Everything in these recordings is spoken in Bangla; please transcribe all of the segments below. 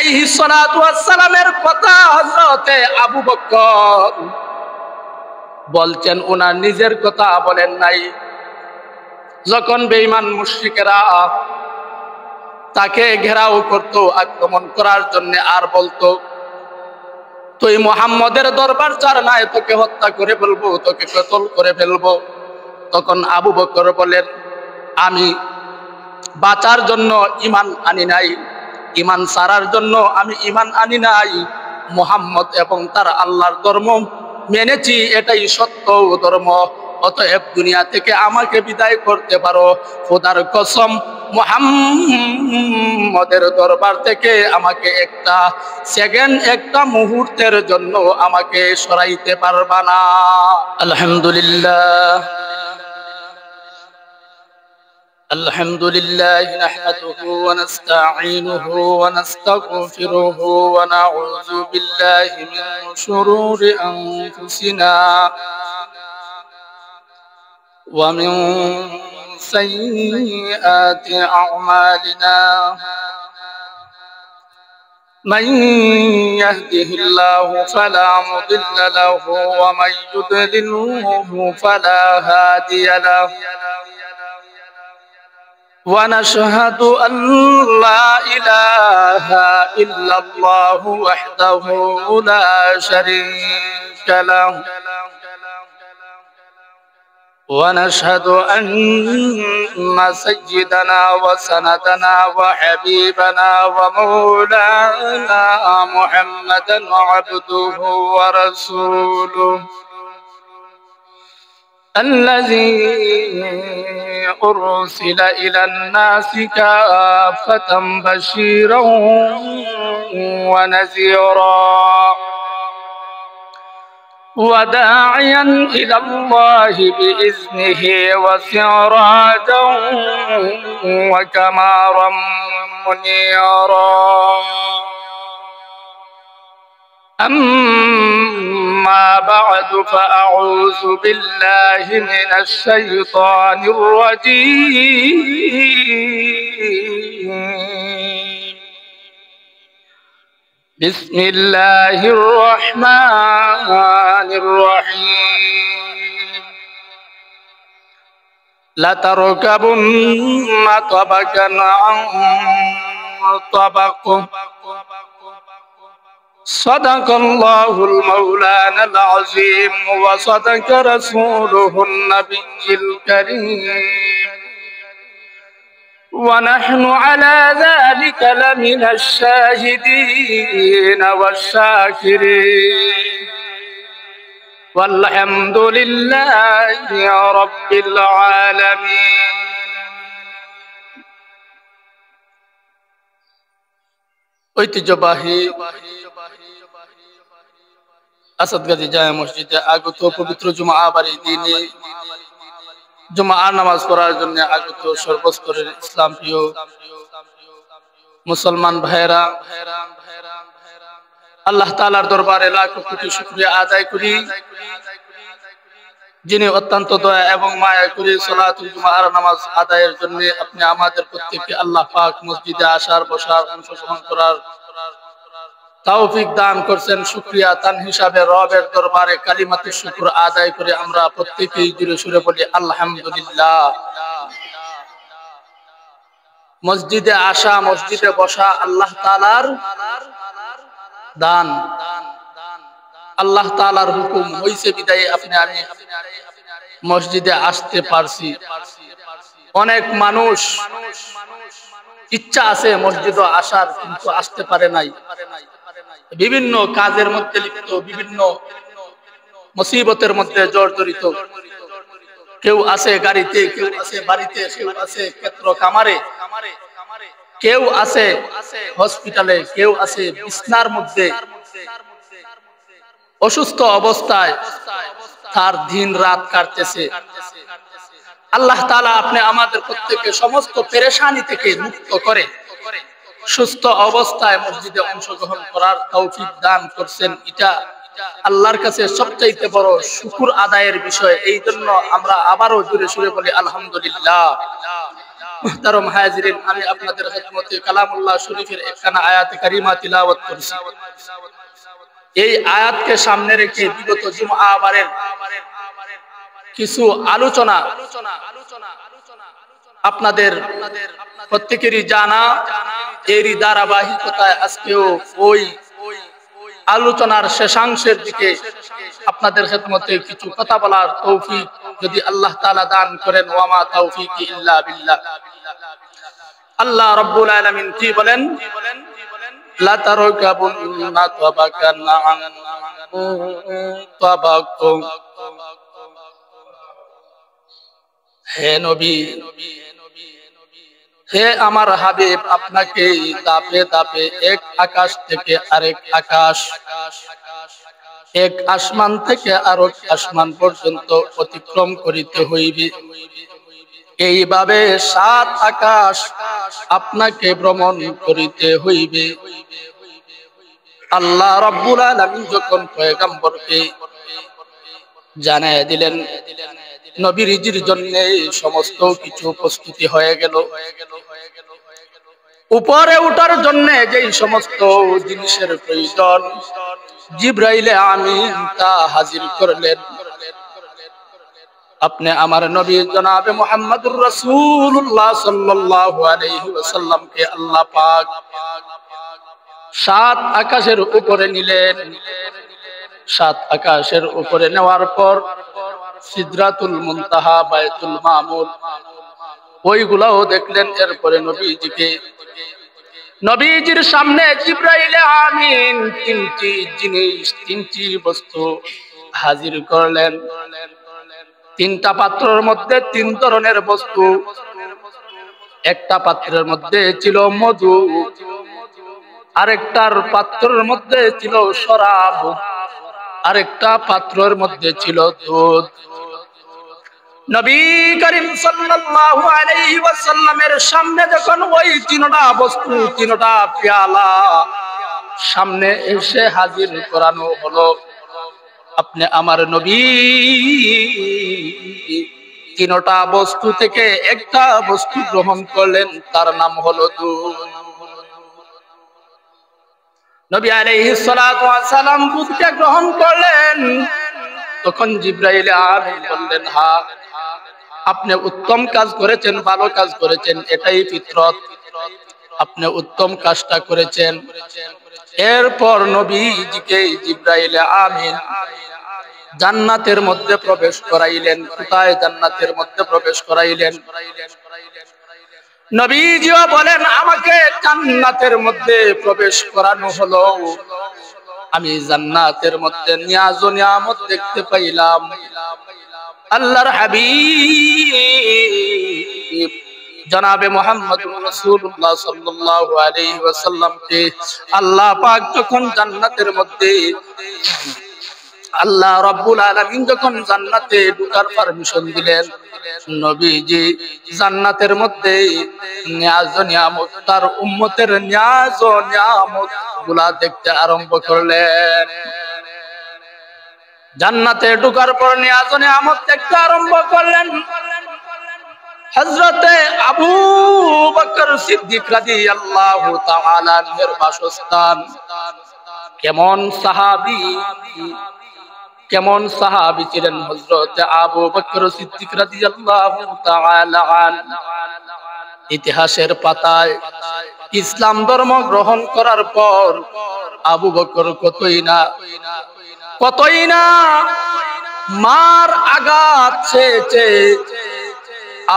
আলাইহিস সালাতু ওয়াস সালামের কথা হযরতে আবু বকর বলছেন, ওনার নিজের কথা বলেন নাই। যখন বেঈমান মুশরিকেরা তাকে ঘেরাও করত আক্রমণ করার জন্য, আর বলতো তুই মুহাম্মদের দরবার ছাড় নাই, তোকে হত্যা করে ফেলবো, তোকে কতল করে ফেলবো, তখন আবু বকর বলেন, আমি বাঁচার জন্য ঈমান আনি নাই, ঈমান ছাড়ার জন্য আমি ঈমান আনি নাই, মুহাম্মদ এবং তার আল্লাহর ধর্ম মেনেছি, এটাই সত্য ধর্ম। অতএব দুনিয়া থেকে আমাকে বিদায় করতে পারো। খোদার কসম, মুহাম্মদের দরবার থেকে আমাকে একটা সেকেন্ড, একটা মুহূর্তের জন্য আমাকে সরাইতে পারবা না। আলহামদুলিল্লাহ আলহামদুলিল্লাহ নাহমাদুহু ওয়া নাস্তাঈনুহু ওয়া নাস্তাগফিরুহু ওয়া নাউযু বিল্লাহি মিন শুরুরি আনফুসিনা ওয়া মিন সাইয়্যাতি আ'মালিনা। মান ইয়াহদিহিল্লাহু ফালা মুদিল্লা লাহু ওয়া মান ইউদ্লিলহু ফালা হাদিয়া লাহু। ونشهد أن لا إله إلا الله وحده لا شريك له، ونشهد أن سيدنا وسندنا وحبيبنا ومولانا محمدا عبده ورسوله الذي أرسل إلى الناس كافة بشيرا ونذيرا وداعيا إلى الله بإذنه وسراجا وقمرا منيرا. أما بعد فأعوذ بالله من الشيطان الرجيم. بسم الله الرحمن الرحيم. لتركبن طبقا عن طبق. صدق الله المولانا العظيم وصدق رسوله النبي الكريم، ونحن على ذلك لمن الشاهدين والشاكرين، والحمد لله رب العالمين. ঐতিহ্যবাহী আসাদগাজী জামে মসজিদে আগত পবিত্র জুমা বাড়ি দিনে জুমার নামাজ পড়ার জন্য আগত সর্বস্তরের ইসলাম প্রিয় মুসলমান ভাইরা, আল্লাহ তাআলার দরবারে লাখ কোটি শুকরিয়া আদায় করি, যিনি অত্যন্ত দয়া এবং মায়া করে সালাতুল জুমার নামাজ আদায়ের জন্য আপনি আমাদের প্রত্যেককে আল্লাহ পাক মসজিদে আসার, বসার, অংশগ্রহণ করার তৌফিক দান করছেন। শুকরিয়া তান হিসাবে রবের দরবারে কালিমাতে শুকর আদায় করে আমরা প্রত্যেকেই জুড়ে সুরে বলি আলহামদুলিল্লাহ। মসজিদে আসা, মসজিদে বসা আল্লাহ তাআলার দান, আল্লাহ তাআলার হুকুম হইছে বিদায় আপনি আমি মসজিদে আসতে পারছি। অনেক মানুষ ইচ্ছা আছে মসজিদে আসার, কিন্তু আসতে পারে নাই, বিভিন্ন কাজের মধ্যে লিপ্ত, বিভিন্ন মুসিবতের মধ্যে জর্জরিত। কেউ আছে গাড়িতে, কেউ আছে বাড়িতে, কেউ আছে ক্ষেত্র কামারে, কেউ আছে হসপিটালে, কেউ আছে বিছনার মধ্যে অসুস্থ অবস্থায় তার দিন রাত কাটতেছে। আল্লাহ তাআলা আপনি আমাদের প্রত্যেককে সমস্ত পেরেশানি থেকে মুক্ত করে সুস্থ অবস্থায় মসজিদে অংশগ্রহণ করার তৌফিক দান করছেন। এটা আল্লাহর কাছে সবচাইতে বড় শুকর আদায়ের বিষয়। এই জন্য আমরা আবারও জোরে সুরে বলি আলহামদুলিল্লাহ। মুহতারাম হাজিরিন, আমি আপনাদের খিদমতে কালামুল্লাহ শরীফের একখানা আয়াত কারিমা তিলাওয়াত করছি। এই আয়াতকে সামনে রেখে বিগত জুমআ বারের কিছু আলোচনা আপনাদের প্রত্যেকেরই জানা, এরই ধারাবাহিকতায় আজকেও ওই আলোচনার শেষাংশের দিকে আপনাদের খিদমতে কিছু কথা বলার তৌফিক যদি আল্লাহ তাআলা দান করেন, ওয়া মা তাওফীকি ইল্লা বিল্লাহ। আল্লাহ রাব্বুল আলামিন কি বলেন? লা তারকাবুন্না তাবাকান আন তাবাকুম। হে নবী, হে আমার হাবিব, আপনাকে দাপে দাপে এক আকাশ থেকে আরেক আকাশ, এক আসমান থেকে আরেক আসমান পর্যন্ত অতিক্রম করিতে হইবে। এইভাবে 7 আকাশ আপনাকে ভ্রমণ করিতে হইবে। আল্লাহ রাব্বুল আলামিন যখন পয়গম্বরকে জানায় দিলেন, নবীর জন্য সমস্ত কিছু প্রস্তুতি হয়ে গেল। উপরে উঠার জন্য যেই সমস্ত জিনিসের প্রয়োজন, জিবরাইল আমিন তা হাজির করলেন। আপনি আমার নবী জনাবে মুহাম্মদুর রাসূলুল্লাহ সাল্লাল্লাহু আলাইহি ওয়াসাল্লামকে আল্লাহ পাক 7 আকাশের উপরে নিলেন। 7 আকাশের উপরে নেওয়ার পর সিদরাতুল মুনতাহা, বাইতুল মামুর ওইগুলাও দেখলেন। এরপরে নবীজির সামনে জিবরাইল আমিন 3টি জিনিস, 3টি বস্তু হাজির করলেন। 3টা পাত্রের মধ্যে 3 ধরনের বস্তু। একটা পাত্রের মধ্যে ছিল মধু, আরেকটার পাত্রের মধ্যে ছিল শরাব, আরেকটা পাত্রের মধ্যে ছিল দুধ। নবী করিম সাল্লাল্লাহু আলাইহি ওয়াসাল্লামের সামনে যখন ওই 3টা বস্তু, 3টা পেয়ালা সামনে এসে হাজির করানো হলো, আপনি আমার নবী 3টা বস্তু থেকে একটা বস্তু গ্রহণ করলেন, তার নাম হলো দুধ। নবী আলাইহিস সালাতু ওয়াস সালাম দুধকে গ্রহণ করলেন। তখন জিবরাইল আমিন বললেন, হ্যাঁ, আপনি উত্তম কাজ করেছেন, ভালো কাজ করেছেন, এটাই ফিতরত, আপনি উত্তম কাজটা করেছেন। এরপর নবীজিকে জিবরাইল আমিন জান্নাতের মধ্যে প্রবেশ করাইলেন। কোথায়? জান্নাতের মধ্যে প্রবেশ করাইলেন। নবীজিও বলেন, আমাকে জান্নাতের মধ্যে প্রবেশ করানো হলো, আমি জান্নাতের মধ্যে নিয়াজ ও নিয়ামত দেখতে পাইলাম। আল্লাহর হাবিব জনাবে মুহাম্মদুর রাসূলুল্লাহ সাল্লাল্লাহু আলাইহি ওয়াসাল্লামকে আল্লাহ পাক যখন জান্নাতের মধ্যে, আল্লাহ রাব্বুল আলামিন যখন জান্নাতে ঢোকার পারমিশন দিলেন, নবীজি জান্নাতের মধ্যে নিয়াজ ও নিয়ামত, তার উম্মতের নিয়াজ ও নিয়ামত গুলা দেখতে আরম্ভ করলেন। জান্নাতে ঢোকার পর নিয়াজ ও নিয়ামত দেখতে আরম্ভ করলেন। হযরতে আবু বকর সিদ্দিক রাদিয়াল্লাহু তাআলা আনহুর বাসস্থান। কেমন সাহাবী ছিলেন হযরতে আবু বকর সিদ্দিক রাদিয়াল্লাহু তাআলা আনহু। ইতিহাসের পাতায় ইসলাম ধর্ম গ্রহণ করার পর আবু বকর কতই না মার আঘাত চেয়েছে।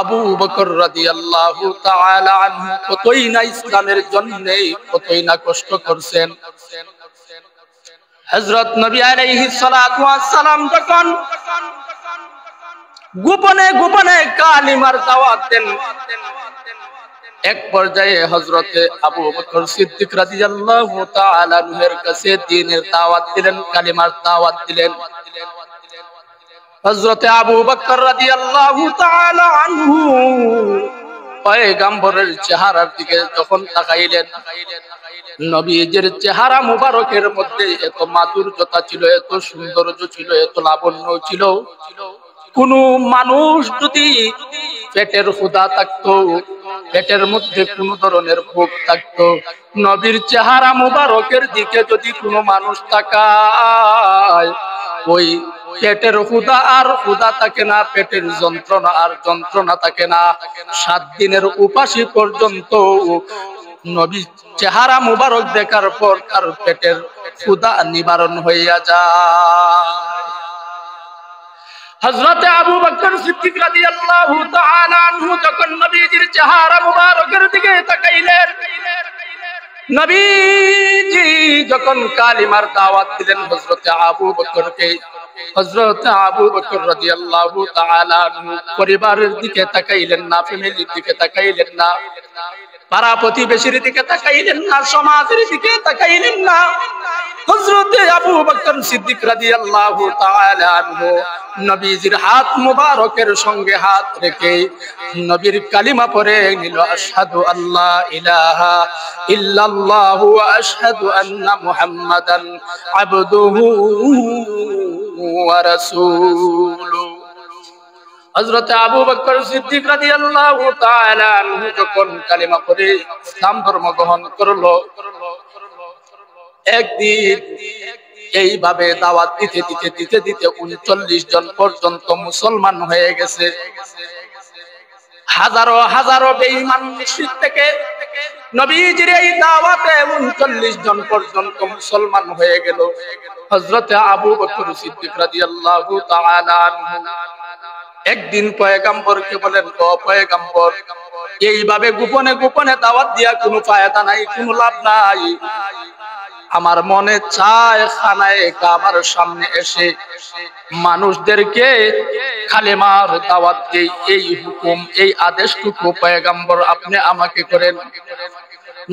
আবু বকর রাদিয়াল্লাহু তাআলা আনহু কতই না ইসলামের জন্য কতই না কষ্ট করছেন। হযরত নবী আলাইহিস সালাতু ওয়াস সালাম যখন গোপনে কালিমার দাওয়াত দেন, এক পর্যায়ে হযরতে আবু বকর সিদ্দিক রাদিয়াল্লাহু তাআলা আনহুর কাছে দ্বীনের দাওয়াত দিলেন, কালিমার দাওয়াত দিলেন। হযরতে আবু বকর রাদিয়াল্লাহু তাআলা আনহু পয়গম্বরের চেহারার দিকে যখন তাকাইলেন, নবীজির চেহারা মুবারকের মধ্যে এত মাধুর্যতা ছিল, এত সৌন্দর্য ছিল, এত লাবণ্য ছিল, কোন মানুষ যদি পেটের ক্ষুধা থাকতো পেটের মধ্যে কোনো ধরনের ভোগ থাকতো, নবীর চেহারা মুবারকের দিকে যদি কোনো মানুষ তাকায়, ওই পেটের ক্ষুধা আর ক্ষুধা থাকে না, পেটের যন্ত্রণা আর যন্ত্রণা থাকে না। 7 দিনের উপাসী পর্যন্ত নবী চেহারা মুবারক দেখার পর তার পেটের ক্ষুধা নিবারণ হইয়া যায়। হযরত আবু বকর সিদ্দিক রাদিয়াল্লাহু তাআলা আনহু যখন নবীজির চেহারা মুবারকের দিকে তাকাইলেন, নবীজি যখন কালিমার দাওয়াত দিলেন হযরত আবু বকরকে, হযরত আবু বকর রাদিয়াল্লাহু তাআলা আনহু পরিবারের দিকে তাকাইলেন না, ফ্যামিলির দিকে তাকাইলেন না, পাড়া প্রতিবেশীর দিকে তাকাইলেন না, সমাজের দিকে তাকাইলেন না। হযরত আবু বকর সিদ্দিক রাদিয়াল্লাহু তাআলা আনহু নবীজির হাত মুবারকের সঙ্গে হাত রেখে নবীর কালিমা পড়ে নিল, আশহাদু আল্লা ইলাহা ইল্লাল্লাহু ওয়া আশহাদু আন্না মুহাম্মাদান আবদুহু ওয়া রাসূলুহু। হযরত আবু বকর সিদ্দিক রাদিয়াল্লাহু তাআলা আনহু যখন কালিমা পড়ে ইসলাম ধর্ম গ্রহণ করলো, একদিন এইভাবে দাওয়াত দিতে দিতে দিতে দিতে 39 জন পর্যন্ত মুসলমান হয়ে গেছে। হাজারো হাজারো বেঈমান মুশরিক থেকে নবীজির এই দাওয়াতে 39 জন পর্যন্ত মুসলমান হয়ে গেল। হযরত আবু বকর সিদ্দিক রাদিয়াল্লাহু তাআলা আনহু একদিন পয়গম্বরকে বলেন, ও পয়গম্বর, এইভাবে গোপনে গোপনে দাওয়াত দিয়া কোনো ফায়দা নাই, কোনো লাভ নাই। আমার মনে চায় খানায়ে কাবার সামনে এসে মানুষদেরকে কালেমার দাওয়াত দেই, এই হুকুম এই আদেশটুকু পয়গম্বর আপনি আমাকে করেন।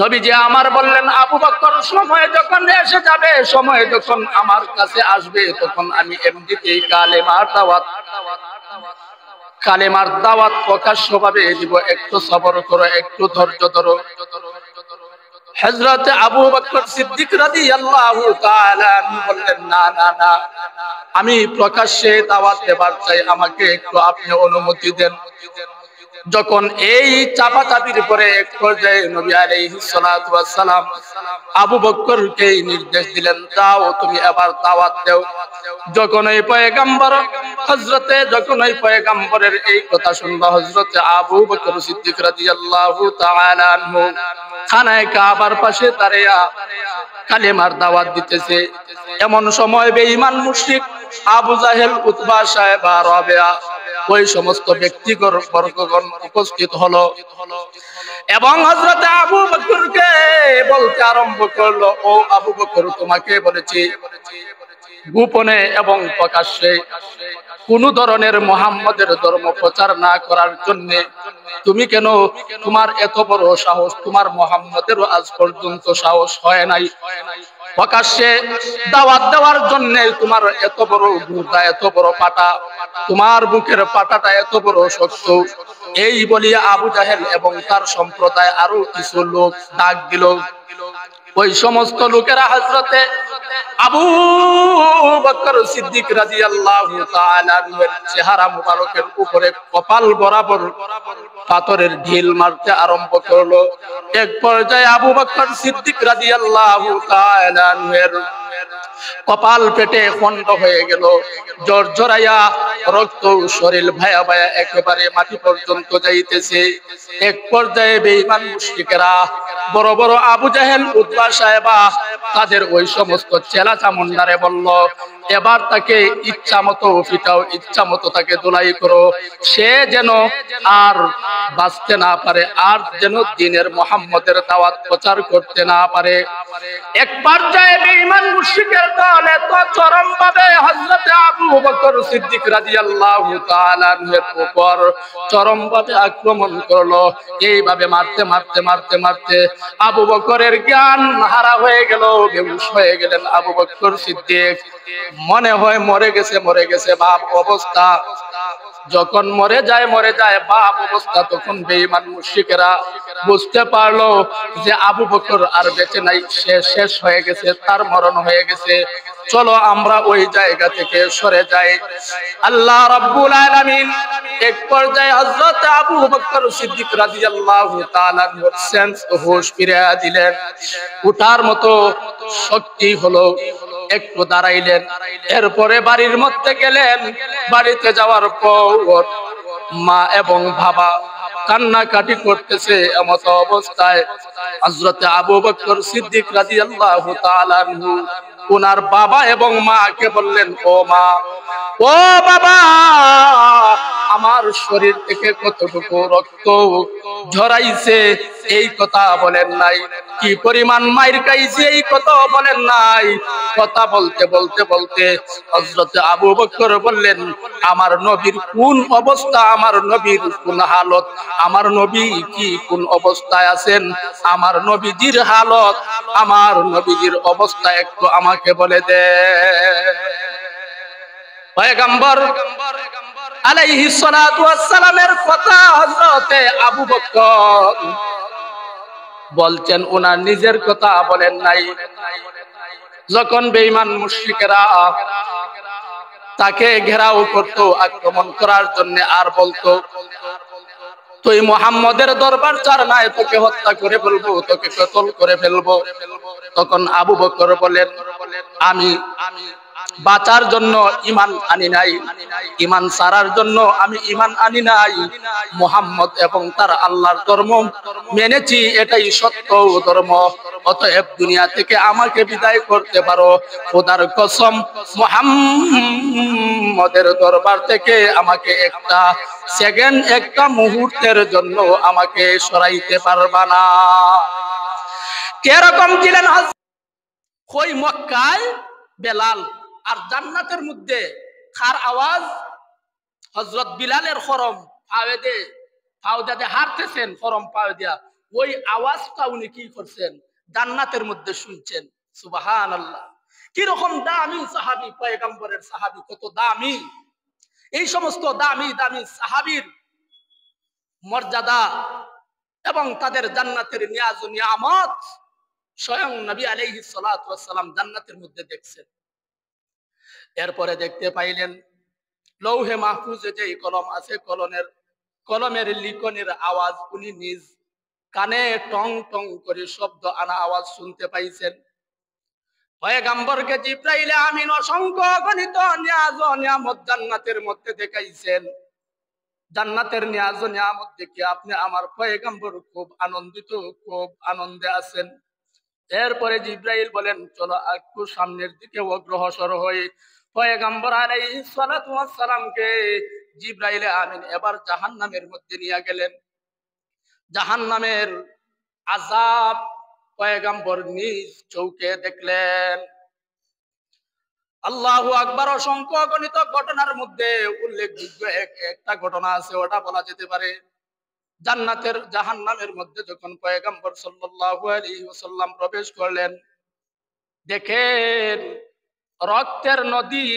নবীজি আমার বললেন, আবু বকর, সময় যখন এসে যাবে, সময় যখন আমার কাছে আসবে, তখন আমি এমনিতেই কালেমার দাওয়াত প্রকাশ্যভাবে দিব, একটু সবর করো, একটু ধৈর্য ধরো। হযরত আবু বকর সিদ্দিক রাদিয়াল্লাহু তাআলা বললেন, না না না, আমি প্রকাশ্যে দাওয়াত দেবার চাই, আমাকে একটু আপনি অনুমতি দেন। যখন এই চাপাচাপির পরে এক পর্যায়ে নবী আলাইহিস সালাতু ওয়াস সালাম আবু বকরকে নির্দেশ দিলেন, যাও তুমি এবার দাওয়াত দাও। যখন এই পয়গম্বরের এই কথা শুনলো, হযরত আবু বকর সিদ্দিক রাদিয়াল্লাহু তাআলা আনহু খানায়ে কাবার পাশে দাঁড়িয়ে কালেমার দাওয়াত দিতেছে। এমন সময় বেঈমান মুশরিক আবু জাহেল, উতবা, সায়বা, রাবিয়া, ওই সমস্ত ব্যক্তিগণ উপস্থিত হলো এবং হযরত আবু বকরকে বলতে আরম্ভ করলো, ও আবু বকর, তোমাকে বলেছি গোপনে এবং প্রকাশ্যে কোন ধরনের মুহাম্মদের ধর্ম প্রচার না করার জন্য। তুমি কেন, তোমার এত বড় সাহস, তোমার মুহাম্মদেরও আজ পর্যন্ত সাহস হয় নাই প্রকাশ্যে দাওয়াত দেওয়ার জন্য। তোমার এত বড় গুরদা, এত বড় পাটা, তোমার বুকের পাটাটা এত বড় শক্ত। এই বলিয়া আবু জাহেল এবং তার সম্প্রদায় আরো কিছু লোক ডাক দিল। ওই সমস্ত লোকেরা হযরতে আবু বকর সিদ্দিক রাদিয়াল্লাহু তাআলা এর চেহারা মুবারকের উপরে কপাল বরাবর পাথরের ঢিল মারতে আরম্ভ করলো। এক পর্যায়ে আবু বকর সিদ্দিক রাদিয়াল্লাহু তাআলা এর কপাল পেটে খন্ড হয়ে গেল, জর্জরাইয়া রক্ত শরীর ভায়া ভায়া একেবারে মাটি পর্যন্ত যাইতেছে। এক পর্যায়ে বেঈমান মুশরিকেরা বড় বড় আবু জাহেল, উতবা, সায়বা তাদের ওই সমস্ত চেলা চামুন্ডারে বলল, এবার তাকে ইচ্ছা মতো পিটাও, ইচ্ছা মতো তাকে দোলাই করো, সে যেন আর বাঁচতে না পারে, আর যেন দ্বীনের মুহাম্মদের দাওয়াত প্রচার করতে না পারে। এক পর্যায়ে বেঈমান মুশরিকের দল এত চরমভাবে হযরত আবু বকর সিদ্দিক রাদিয়াল্লাহু তাআলা এর উপর চরমভাবে আক্রমণ করলো। এইভাবে মারতে মারতে মারতে মারতে আবু বকরের জ্ঞান হারা হয়ে গেল, বেহুশ হয়ে গেলেন আবু বকর সিদ্দিক। মনে হয় মরে গেছে বাপ অবস্থা। যখন মরে যায় বাপ অবস্থা, তখন বেঈমান মুশরিকেরা বুঝতে পারলো যে আবু বকর আর বেঁচে নাই, সে শেষ হয়ে গেছে, তার মরণ হয়ে গেছে। চলো আমরা ওই জায়গা থেকে সরে যাই। আল্লাহ রাব্বুল আলামিন এক পর্যায়ে হযরত আবু বকর সিদ্দিক রাদিয়াল্লাহু তাআলা সেন্স হোশ ফিরে দিলেন, উঠার মতো শক্তি হলো, একটু দাঁড়াইলেন, এরপরে বাড়ির মধ্যে গেলেন। বাড়িতে যাওয়ার পর মা এবং বাবা কান্নাকাটি করতেছে। এমত অবস্থায় হযরত আবু বকর সিদ্দিক রাদিয়াল্লাহু তাআলা আনহু ওনার বাবা এবং মাকে বললেন, ও মা, ও বাবা, আমার শরীর থেকে কতটুকু রক্ত ঝরাইছে এই কথা বলেন নাই, কি পরিমাণ মাইর খাইছে এই কথা বলেন নাই। কথা বলতে বলতে বলতে হযরত আবু বকর বললেন, আমার নবীর কোন অবস্থা, আমার নবীর কোন হালত, আমার নবী কি কোন অবস্থায় আছেন, আমার নবীজির হালত, আমার নবীজির অবস্থা একটু আমাকে বলে দে। পয়গম্বর আলাইহিস সালাতু ওয়াস সালামের কথা হযরতে আবু বকর বলছেন, ওনার নিজের কথা বলেন নাই। যখন বেঈমান মুশরিকেরা তাকে ঘেরাও করত আক্রমণ করার জন্য, আর বলতো, তুই মুহাম্মদের দরবার চার নাই, তোকে হত্যা করে ফেলবো, তোকে কতল করে ফেলবো। তখন আবু বকর বলেন, আমি বাঁচার জন্য ইমান আনি নাই, ইমান ছাড়ার জন্য আমি ইমান আনি নাই, মুহাম্মদ এবং তার আল্লাহর ধর্ম মেনেছি, এটাই সত্য ধর্ম। অতএব দুনিয়া থেকে আমাকে বিদায় করতে পারো, খোদার কসম মুহাম্মদের দরবার থেকে আমাকে একটা সেকেন্ড, একটা মুহূর্তের জন্য আমাকে সরাইতে পারবা না। কিরকম ছিলেন ওই মক্কায় বেলাল, আর জান্নাতের মধ্যে খার আওয়াজ হযরত বিলালের খরম পাওদাতে হারতেছেন, খরম পাও দিয়া ওই আওয়াজটা উনি কি করছেন, জান্নাতের মধ্যে শুনছেন। সুবহানাল্লাহ, কি রকম দামি সাহাবী, পয়গম্বরের সাহাবী কত দামি। এই সমস্ত দামি দামি সাহাবীর মর্যাদা এবং তাদের জান্নাতের নিয়াজ ও নিয়ামত স্বয়ং নবী আলাইহিস সালাতু ওয়াস সালাম জান্নাতের মধ্যে দেখছেন। এরপরে দেখতে পাইলেন লৌহে মাহফুজে যে কলম আছে, কলমের লিখনের আওয়াজ উনি নিজ কানে টং টং করে শব্দ আনা আওয়াজ শুনতে পাইছেন। পয়গম্বরকে জিবরাইল আমিন অসংখ্য গণিত নিয়াজ ও নিয়ামত জান্নাতের মধ্যে দেখাইছেন। জান্নাতের নিয়াজ ও নিয়ামত দেখে আপনি আমার পয়গম্বর খুব আনন্দিত, খুব আনন্দে আছেন। এরপরে জিবরাইল বলেন, চলো একটু সামনের দিকে অগ্রসর হই। পয়গম্বর আলাইহিস সালাতু ওয়াস সালামকে জিবরাইল আমিন এবার জাহান্নামের মধ্যে নিয়ে গেলেন। জাহান্নামের আযাব পয়গম্বর নিজ চোখে দেখলেন। আল্লাহু আকবার। অসংখ্য গণিত ঘটনার মধ্যে উল্লেখযোগ্য একটা ঘটনা আছে, ওটা বলা যেতে পারে। জান্নাতের জাহান্নামের মধ্যে যখন পয়গম্বর সাল্লাল্লাহু আলাইহি ওয়াসাল্লাম প্রবেশ করলেন, দেখেন রক্তের নদী,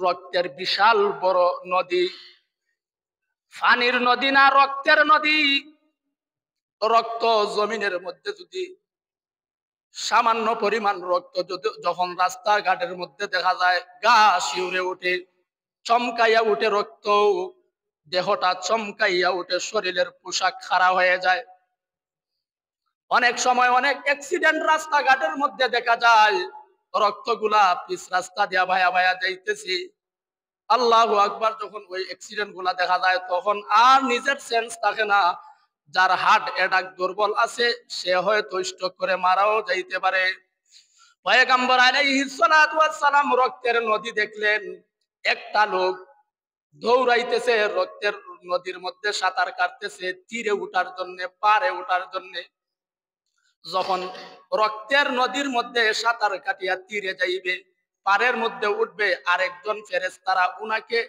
রক্তের বিশাল বড় নদী, পানির নদী না রক্তের নদী। রক্ত জমিনের মধ্যে যদি সামান্য পরিমাণ রক্ত যখন রাস্তাঘাটের মধ্যে দেখা যায়, গা শিউরে উঠে, চমকাইয়া উঠে রক্ত, দেহটা চমকাইয়া উঠে, শরীরের পোশাক খাড়া হয়ে যায়। অনেক সময় অনেক অ্যাক্সিডেন্ট রাস্তাঘাটের মধ্যে দেখা যায়, রক্তগুলা পিচ রাস্তা দিয়া ভায়া ভায়া যাইতেছে। আল্লাহু আকবার। যখন ওই অ্যাক্সিডেন্ট গুলা দেখা যায় তখন আর নিজের সেন্স থাকে না। যার হার্ট অ্যাটাক দুর্বল আছে সে হয়তো স্ট্রোক করে মারাও যাইতে পারে। পয়গম্বর আলাইহিস সালাতু ওয়াস সালাম রক্তের নদী দেখলেন। একটা লোক দৌড়াইতেছে রক্তের নদীর মধ্যে, সাঁতার কাটতেছে তীরে উঠার জন্য, পারে উঠার জন্য। যখন রক্তের নদীর মধ্যে সাঁতার কাটিয়া তীরে যাইবে, পারের মধ্যে উঠবে, আরেকজন ফেরেশতারা উনাকে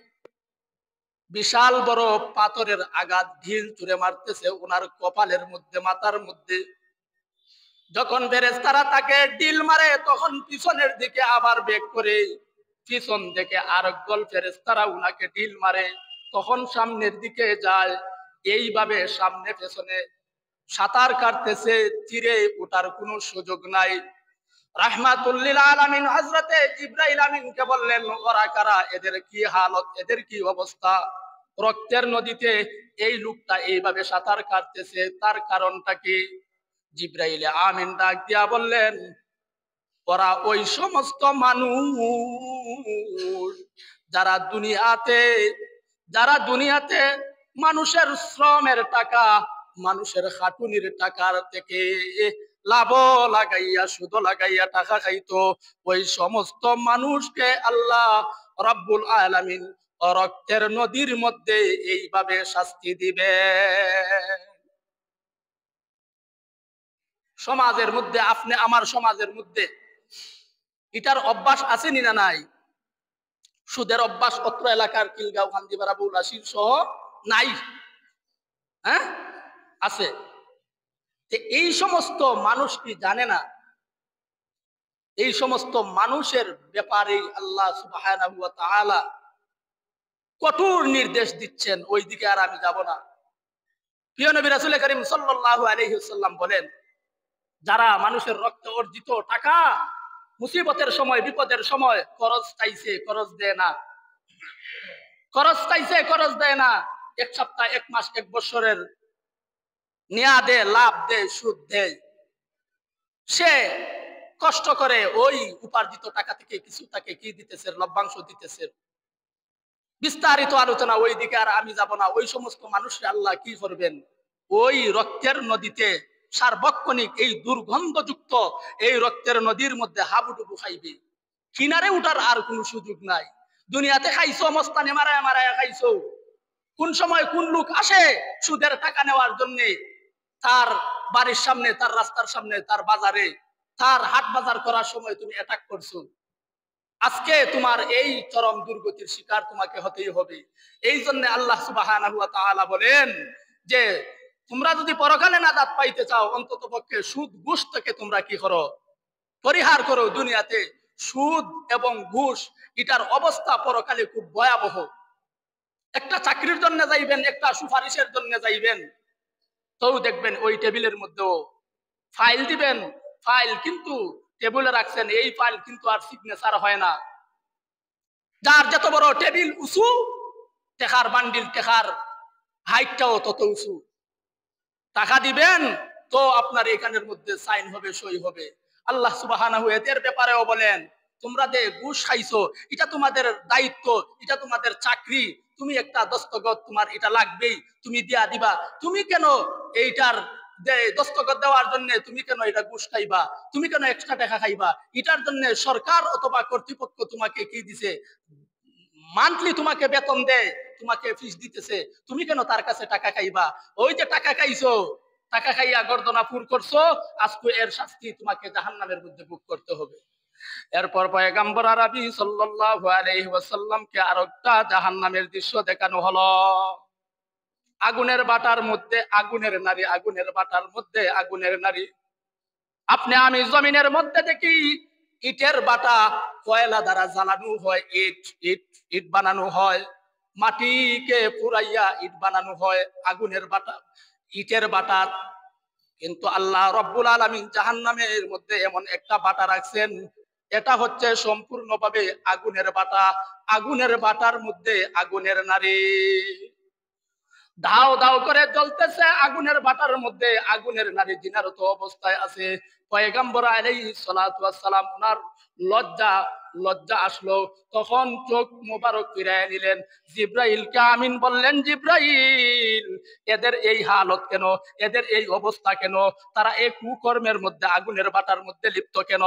বিশাল বড় পাথরের আঘাত ঢিল ছুঁড়ে মারতেছে উনার কপালের মধ্যে, মাথার মধ্যে। যখন ফেরেশতারা তাকে ঢিল মারে তখন পিছনের দিকে আবার বেগ করে, পিছন থেকে আরেকদল ফেরেশতারা উনাকে ঢিল মারে, তখন সামনের দিকে যায়। এইভাবে সামনে পেছনে সাঁতার কাটতেছে, তীরে ওঠার কোনো সুযোগ নাই। রাহমাতুল লিল আলামিন হযরতে জিবরাইল আমিনকে বললেন, ওরা কারা, এদের কি হালত, এদের কি অবস্থা? রক্তের নদীতে এই লোকটা এইভাবে সাঁতার কাটতেছে, তার কারণটা কি? জিবরাইল আমিন ডাক দিয়া বললেন, ওরা ওই সমস্ত মানুষ যারা দুনিয়াতে মানুষের শ্রমের টাকা, মানুষের খাটুনির টাকার থেকে লাভ লাগাইয়া, সুদ লাগাইয়া টাকা খাইতো। ওই সমস্ত মানুষকে আল্লাহ রাব্বুল আলামিন রক্তের নদীর মধ্যে এইভাবে শাস্তি দিবে। সমাজের মধ্যে, আপনি আমার সমাজের মধ্যে এটার অভ্যাস আছে না নাই? সুদের অভ্যাস অত্র এলাকার কিলগাঁও, কান্দিপাড়া, বৌলাশির সহ নাই? হ্যাঁ, আছে। এই সমস্ত মানুষ কি জানে না? এই সমস্ত মানুষের ব্যাপারে আল্লাহ সুবহানাহু ওয়া তাআলা কঠোর নির্দেশ দিচ্ছেন। ওই দিকে আর আমি যাব না। প্রিয় নবী রাসূল করিম সাল্লাল্লাহু আলাইহি ওয়াসাল্লাম বলেন, যারা মানুষের রক্ত অর্জিত টাকা মুসিবতের সময়, বিপদের সময় খরচ চাইছে, খরচ দেয় না, খরচ চাইছে, খরচ দেয় না, এক সপ্তাহ, এক মাস, এক বছরের নেয়া দেয়, লাভ দেয়, সুদ দেয়, সে কষ্ট করে ওই উপার্জিত টাকা থেকে কিছু তাকে কি দিতেছে, লভ্যাংশ দিতেছে। বিস্তারিত আলোচনা ওই দিকে আর আমি যাব না। ওই সমস্ত মানুষকে আল্লাহ কি করবেন? ওই রক্তের নদীতে সার্বক্ষণিক এই দুর্গন্ধযুক্ত এই রক্তের নদীর মধ্যে হাবুডুবু খাইবে। কিনারে উঠার আর কোন সুযোগ নাই। দুনিয়াতে খাইছো, মস্তানি মারায় মারায় খাইছো। কোন সময় কোন লোক আসে সুদের টাকা নেওয়ার জন্য, তার বাড়ির সামনে, তার রাস্তার সামনে, তার বাজারে, তার হাট বাজার করার সময় তুমি অ্যাটাক করছো। আজকে তোমার এই চরম দুর্গতির শিকার তোমাকে হতেই হবে। এই জন্য আল্লাহ সুবহানাহু ওয়া তাআলা বলেন যে তোমরা যদি পরকালে নাজাত পাইতে চাও, অন্তত পক্ষে সুদ ঘুষ থেকে তোমরা কি করো, পরিহার করো। দুনিয়াতে সুদ এবং ঘুষ এটার অবস্থা পরকালে খুব ভয়াবহ। একটা চাকরির জন্য যাইবেন, একটা সুপারিশের জন্য যাইবেন, তো দেখবেন ওই টেবিলের মধ্যেও ফাইল দিবেন, ফাইল কিন্তু টেবিলে রাখছেন, এই ফাইল কিন্তু আর সিগনেচার হয় না। যার যত বড় টেবিল উঁচু, টেকার বান্ডিল, টেকার হাইটটাও তত উঁচু। টাকা দিবেন তো আপনার এখানের মধ্যে সাইন হবে, সই হবে। আল্লাহ সুবহানাহু এর ব্যাপারেও বলেন, তোমরা যে ঘুষ খাইছো, এটা তোমাদের দায়িত্ব, এটা তোমাদের চাকরি, তুমি একটা দস্তখত, তোমার এটা লাগবেই, তুমি দিয়া দিবা। তুমি কেন এইটার দস্তখত দেওয়ার জন্য তুমি কেন এটা ঘুষ খাইবা? তুমি কেন এক্সট্রা টাকা খাইবা? এটার জন্য সরকার অথবা কর্তৃপক্ষ তোমাকে কি দিছে, মান্থলি তোমাকে বেতন দেয়, তোমাকে ফিস দিতেছে, তুমি কেন তার কাছে টাকা খাইবা? ওই যে টাকা খাইছো, টাকা খাইয়া গর্দনা পুর করছো, আজকে এর শাস্তি তোমাকে জাহান্নামের মধ্যে ভোগ করতে হবে। এরপর পয়গম্বর আরবি সাল্লাল্লাহু আলাইহি ওয়াসাল্লামকে আরেকটা জাহান্নামের দৃশ্য দেখানো হলো। আগুনের বাটার মধ্যে আগুনের নারী, আগুনের বাটার মধ্যে আগুনের নারী। আপনি আমি জমিনের মধ্যে দেখি ইটের বাটা, কয়লা দ্বারা জ্বালানো হয়, ইট ইট ইট বানানো হয়, মাটিকে পুরাইয়া ইট বানানো হয় আগুনের বাটা, ইটের বাটা। কিন্তু আল্লাহ রব্বুল আলামিন জাহান্নামের মধ্যে এমন একটা বাটা রাখছেন, এটা হচ্ছে সম্পূর্ণভাবে আগুনের বাটা। আগুনের বাটার মধ্যে আগুনের নারী দাও দাও করে জ্বলতেছে, আগুনের বাটার মধ্যে আগুনের নারী জিনারত অবস্থায় আছে। পয়গম্বর আলাইহিস সালাতু ওয়াস সালাম ওনার লজ্জা আসলো, তখন চোখ মোবারক ফিরায় নিলেন, জিব্রাইলকে আমিন বললেন, জিব্রাইল, এদের এই হালত কেন, এদের এই অবস্থা কেন, তারা এই কুকর্মের মধ্যে, আগুনের বাটার মধ্যে লিপ্ত কেন?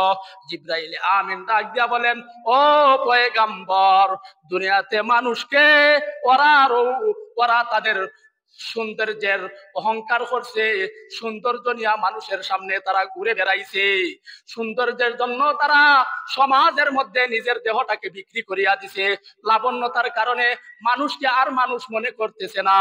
জিব্রাইল আমিন ডাক দিয়া বলেন, ও পয়গম্বর, দুনিয়াতে মানুষকে ওরা তাদের সৌন্দর্যের অহংকার করছে, সৌন্দর্য নিয়ে মানুষের সামনে তারা ঘুরে বেড়াইছে, সৌন্দর্যের জন্য তারা সমাজের মধ্যে নিজের দেহটাকে বিক্রি করিয়া দিছে, লাবণ্যতার কারণে মানুষকে আর মানুষ মনে করতেছে না।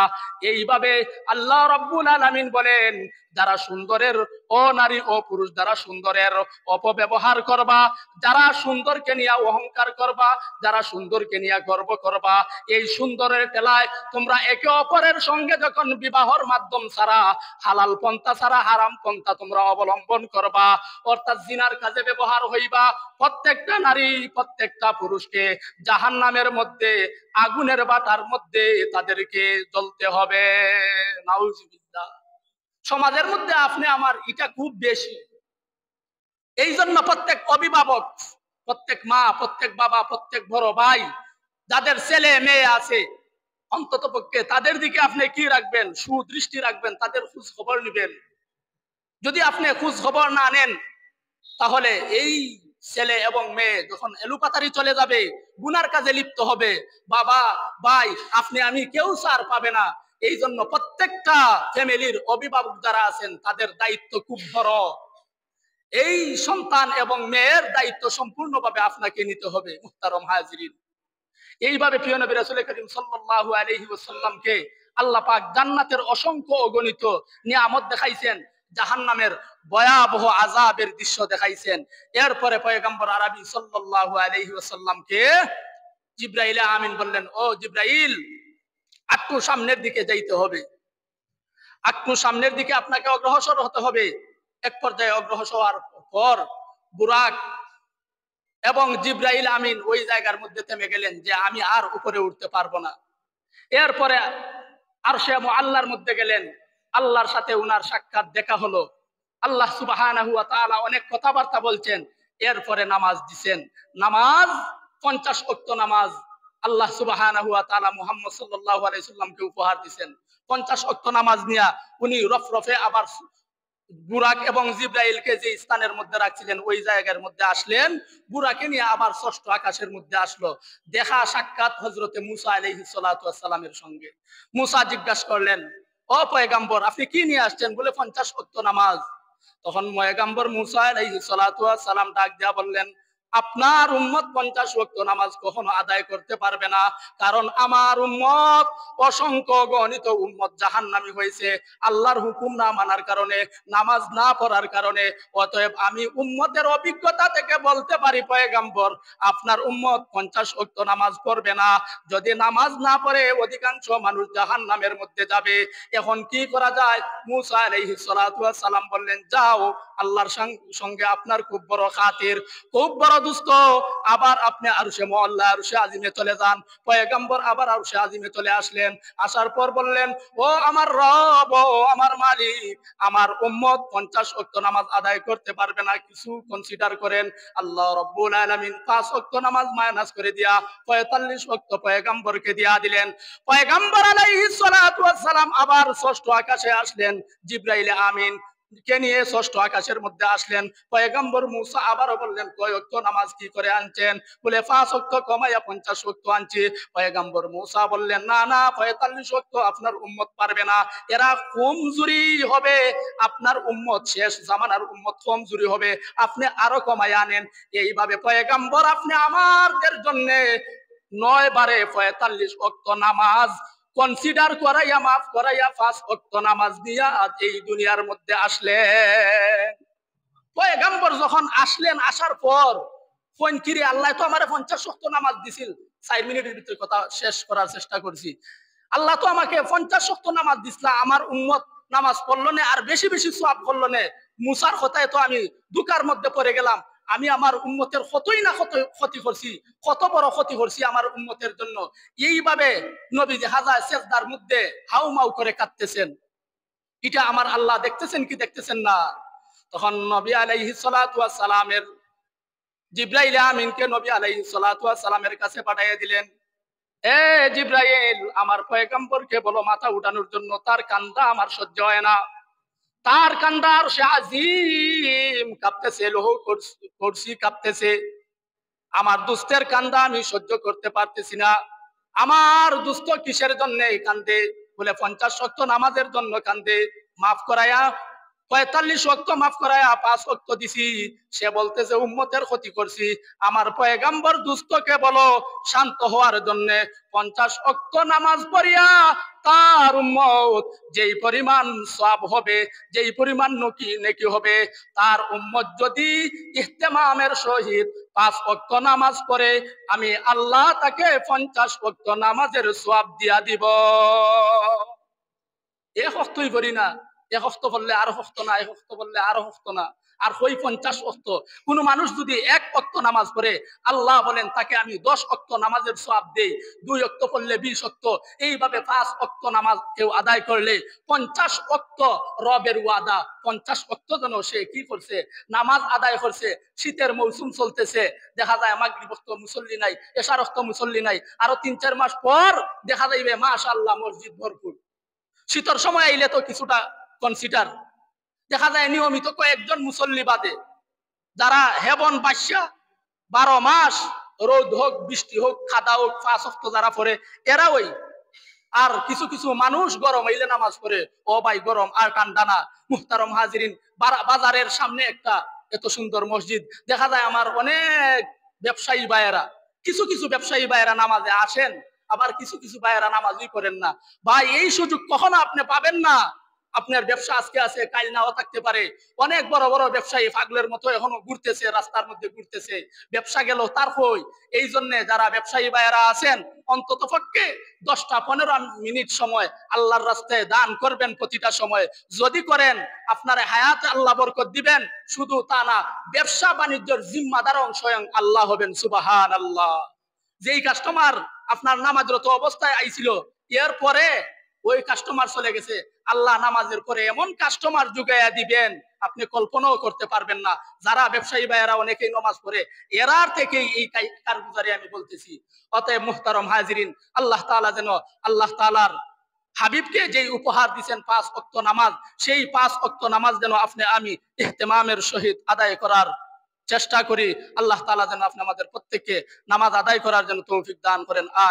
এইভাবে আল্লাহ রাব্বুল আলামিন বলেন, যারা সুন্দরের ও নারী ও পুরুষ যারা সুন্দরের অপব্যবহার করবা, যারা সুন্দরকে নিয়ে অহংকার করবা, যারা সুন্দরকে নিয়ে গর্ব করবা, এই সুন্দরের টেলায় তোমরা একে অপরের সঙ্গে যখন বিবাহর মাধ্যম ছাড়া, হালাল পন্থা ছাড়া হারাম পন্থা তোমরা অবলম্বন করবা, অর্থাৎ জিনার কাজে ব্যবহার হইবা, প্রত্যেকটা নারী প্রত্যেকটা পুরুষকে জাহান্নামের মধ্যে আগুনের বাটার মধ্যে তাদেরকে জ্বলতে হবে। নাউজুবিল্লাহ। সমাজের মধ্যে আপনি আমার এটা খুব বেশি। এই জন্য প্রত্যেক অভিভাবক, প্রত্যেক মা, প্রত্যেক বাবা, প্রত্যেক বড় ভাই যাদের ছেলে মেয়ে আছে, অন্তত পক্ষে তাদের দিকে আপনি কি রাখবেন, সুদৃষ্টি রাখবেন, তাদের খোঁজ খবর নিবেন। যদি আপনি খোঁজ খবর না নেন, তাহলে এই ছেলে এবং মেয়ে যখন এলুপাতারি চলে যাবে, গুনার কাজে লিপ্ত হবে, বাবা ভাই আপনি আমি কেউ ছাড় পাবে না। এই জন্য প্রত্যেকটা ফ্যামিলির অভিভাবক যারা আছেন তাদের দায়িত্ব খুব বড়। এই সন্তান এবং মেয়ের দায়িত্ব সম্পূর্ণভাবে আপনাকে নিতে হবে। মুহতারম হাজিরিন, এইভাবে প্রিয় নবী রাসূল করিম সাল্লাল্লাহু আলাইহি ওয়াসাল্লামকে আল্লাহ পাক জান্নাতের অসংখ্য অগণিত নিয়ামত দেখাইছেন, জাহান্নামের ভয়াবহ আযাবের দৃশ্য দেখাইছেন। এরপরে পয়গম্বর আরবি সাল্লাল্লাহু আলাইহি ওয়াসাল্লামকে জিবরাইল আমিন বললেন, ও জিবরাইল, একটু সামনের দিকে যাইতে হবে, একটু সামনের দিকে আপনাকে অগ্রসর হতে হবে। এক পর্যায়ে অগ্রসর হওয়ার পর বুরাক এবং জিবরাইল আমিন ওই জায়গার মধ্যে থেমে গেলেন যে আমি আর উপরে উঠতে পারবো না। এরপরে আরশে মুআল্লার মধ্যে গেলেন, আল্লাহর সাথে উনার সাক্ষাৎ দেখা হলো। আল্লাহ সুবহানাহু ওয়া তাআলা অনেক কথাবার্তা বলছেন। এরপরে নামাজ দিছেন, নামাজ 50 ওয়াক্ত নামাজ আল্লাহ সুবহানাহু ওয়া তাআলা মুহাম্মদ সাল্লাল্লাহু আলাইহি সাল্লামকে উপহার দিছেন। 50 ওয়াক্ত নামাজ নিয়া উনি রফরফে আবার বুরাক এবং জিবরাইলকে যে স্থানের মধ্যে রাখছিলেন ওই জায়গার মধ্যে আসলেন, বুরাকে নিয়ে আবার ষষ্ঠ আকাশের মধ্যে আসলো। দেখা সাক্ষাৎ হযরতে মুসা আলাইহিস সালাতু ওয়াস সালামের সঙ্গে। মুসা জিজ্ঞাসা করলেন, ও পয়গম্বর আপনি কি নিয়ে আসছেন? বলে 50 ওয়াক্ত নামাজ। তখন পয়গম্বর মুসা আলাইহিস সালাতু ওয়াস সালাম ডাক দিয়া বললেন, আপনার উম্মত 50 ওয়াক্ত নামাজ কখনো আদায় করতে পারবে না, কারণ আমার উম্মত অসংখ্য গণিত উম্মত জাহান্নামী হয়েছে আল্লাহর হুকুম না মানার কারণে, নামাজ না পড়ার কারণে। অতএব আমি উম্মতের অভিজ্ঞতা থেকে বলতে পারি পয়গম্বর, আপনার উম্মত 50 ওয়াক্ত নামাজ পড়বে না। যদি নামাজ না পড়ে অধিকাংশ মানুষ জাহান্নামের মধ্যে যাবে। এখন কি করা যায়? মুসা আলাইহিস সালাতু ওয়াস সালাম বললেন, যাও, আল্লাহর সঙ্গে আপনার খুব বড় খাতির, খুব বড় দুস্থ, আবার আপনি আরশে মুআল্লা, আরশে আজিমে চলে যান। পয়গম্বর আবার আরশে আজিমে চলে আসলেন। আসার পর বললেন, ও আমার রব, ও আমার মালিক, আমার উম্মত 50 ওয়াক্ত নামাজ আদায় করতে পারবে না, কিছু কনসিডার করেন। আল্লাহ রাব্বুল আলামিন 5 ওয়াক্ত নামাজ মাইনাস করে দিয়া 45 ওয়াক্ত পয়গম্বরকে দিয়া দিলেন। পয়গম্বর আলাইহিস সালাতু ওয়াস সালাম আবার ষষ্ঠ আকাশে আসলেন, জিবরাইল আমিন কে নিয়ে ষষ্ঠ আকাশের মধ্যে আসলেন। পয়গম্বর মুসা আবারও বললেন, কয় ওয়াক্ত নামাজ কি করে আনছেন? বলে 5 ওয়াক্ত কমাইয়া 50 ওয়াক্ত আনছি। পয়গম্বর মুসা বললেন, না না, 45 ওয়াক্ত আপনার উম্মত পারবে না, এরা কমজুরি হবে, আপনার উম্মত শেষ জামানার উম্মত কমজুরি হবে, আপনি আরো কমাইয়া আনেন। এইভাবে পয়গম্বর আপনি আমাদের জন্য 9 বারে 45 ওয়াক্ত নামাজ কনসিডার করাইয়া মাফ করাইয়া 5 ওয়াক্ত নামাজ দিয়া আজ এই দুনিয়ার মধ্যে আসলেন। পয়গম্বর যখন আসলেন, আসার পর কোন কিরে আল্লাহ তো আমারে 50 ওয়াক্ত নামাজ দিছিল। 4 মিনিটের ভিতরে কথা শেষ করার চেষ্টা করছি। আল্লাহ তো আমাকে 50 ওয়াক্ত নামাজ দিছিল, আমার উম্মত নামাজ পড়লো না, আর বেশি বেশি সওয়াব করলো না। মুসার কথায় তো আমি দুকার মধ্যে পড়ে গেলাম। আমি আমার উম্মতের কতই না কত ক্ষতি করছি, কত বড় ক্ষতি করছি আমার উম্মতের জন্য। এইভাবে নবীজি হাজার সেজদার মধ্যে হাউমাউ করে কাঁদতেছেন। এটা আমার আল্লাহ দেখতেছেন কি দেখতেছেন না? তখন নবী আলাইহিস সালাতু ওয়াস সালামের জিবরাইল আমিনকে নবী আলাইহিস সালাতু ওয়াস সালামের কাছে পাঠিয়ে দিলেন। এ জিবরাইল, আমার পয়গম্বরকে বলো মাথা উঠানোর জন্য, তার কান্দা আমার সহ্য হয় না। তার কান্দা আরশে আজিম কাঁপতেছে, লৌহ কুরসি কাঁপতেছে। আমার দুস্থের কান্দা আমি সহ্য করতে পারতেছি না। আমার দুস্থ কিসের জন্য কান্দে? বলে 50 ওয়াক্ত নামাজের জন্য কান্দে। মাফ করায়া 45 ওয়াক্ত মাফ করায় 5 ওয়াক্ত দিছি, সে বলতেছে উম্মতের ক্ষতি করছি। আমার পয়গাম্বর দুস্থকে বলো শান্ত হওয়ার জন্য 50 ওয়াক্ত নামাজ পড়িয়া তার উম্মত যেই পরিমাণ সওয়াব হবে, যেই পরিমাণ নেকি হবে, তার উম্মত যদি ইহতিমামের সহিত 5 ওয়াক্ত নামাজ পড়ে, আমি আল্লাহ তাকে 50 ওয়াক্ত নামাজের সওয়াব দিয়া দিব। এক হস্তই করি না, এক হস্ত বললে আরো হস্ত না, এক হস্ত বললে আরো হস্ত না, আর হই 50 ওয়াক্ত। কোন মানুষ যদি 1 ওয়াক্ত নামাজ পড়ে, আল্লাহ বলেন তাকে আমি 10 ওয়াক্ত নামাজের সওয়াব দেই। 2 ওয়াক্ত পড়লে 20 ওয়াক্ত, এইভাবে 5 ওয়াক্ত নামাজ কেউ আদায় করলে 50 ওয়াক্ত রবের ওয়াদা। 50 ওয়াক্ত যেন সে কি করছে, নামাজ আদায় করছে। শীতের মৌসুম চলতেছে, দেখা যায় মাগরিব ওয়াক্ত মুসল্লি নাই, এশার ওয়াক্ত মুসল্লি নাই, আরো 3-4 মাস পর দেখা যাইবে মাশাআল্লাহ মসজিদ ভরপুর। শীতের সময় আইলে তো কিছুটা কনসিডার দেখা যায় নিয়মিত কয়েকজন মুসল্লি বাদে, যারা হেবন বাদশা 12 মাস রোদ হোক বৃষ্টি হোক খাদা হোক 5 ওয়াক্ত যারা পড়ে এরা ওই। আর কিছু কিছু মানুষ গরম হইলে নামাজ পড়ে, ও ভাই গরম আর ঠান্ডা না। মুহতারম হাজিরিন, বাজারের সামনে একটা এত সুন্দর মসজিদ, দেখা যায় আমার অনেক ব্যবসায়ী ভাইয়েরা, কিছু কিছু ব্যবসায়ী ভাইয়েরা নামাজে আসেন, আবার কিছু কিছু ভাইয়েরা নামাজই করেন না। ভাই এই সুযোগ কখনো আপনি পাবেন না। আপনার ব্যবসা আজকে আছে কাল নাও থাকতে পারে। অনেক বড় বড় ব্যবসায়ী পাগলের মতো এখনো ঘুরতেছে, রাস্তার মধ্যে ঘুরতেছে, ব্যবসা গেল তার হই। এই জন্য যারা ব্যবসায়ী ভাইয়েরা আছেন, অন্তত পক্ষে 10-15 মিনিট সময় আল্লাহর রাস্তায় দান করবেন। প্রতিটা সময় যদি করেন, আপনার হায়াতে আল্লাহ বরকত দিবেন। শুধু তা না, ব্যবসা বাণিজ্যের জিম্মাদারও স্বয়ং আল্লাহ হবেন। সুবহানাল্লাহ। যেই কাস্টমার আপনার নামাজরত অবস্থায় আইছিল, এরপরে ওই কাস্টমার চলে গেছে, আল্লাহ নামাজের পরে এমন কাস্টমার জুগাইয়া দিবেন আপনি কল্পনাও করতে পারবেন না। যারা ব্যবসায়ী ভাইয়েরা অনেকেই নামাজ পড়ে, এরার থেকেই এই কারগুজারি আমি বলতেছি। অতএব মুহতারম হাজিরিন, আল্লাহ তাআলা যেন আল্লাহ তাআলার হাবিবকে যেই উপহার দিয়েছেন 5 ওয়াক্ত নামাজ, সেই 5 ওয়াক্ত নামাজ যেন আপনি আমি ইহতিমামের সহিত আদায় করার চেষ্টা করি। আল্লাহ তাআলা যেন আপনি আমাদের প্রত্যেককে নামাজ আদায় করার জন্য তৌফিক দান করেন। আমিন।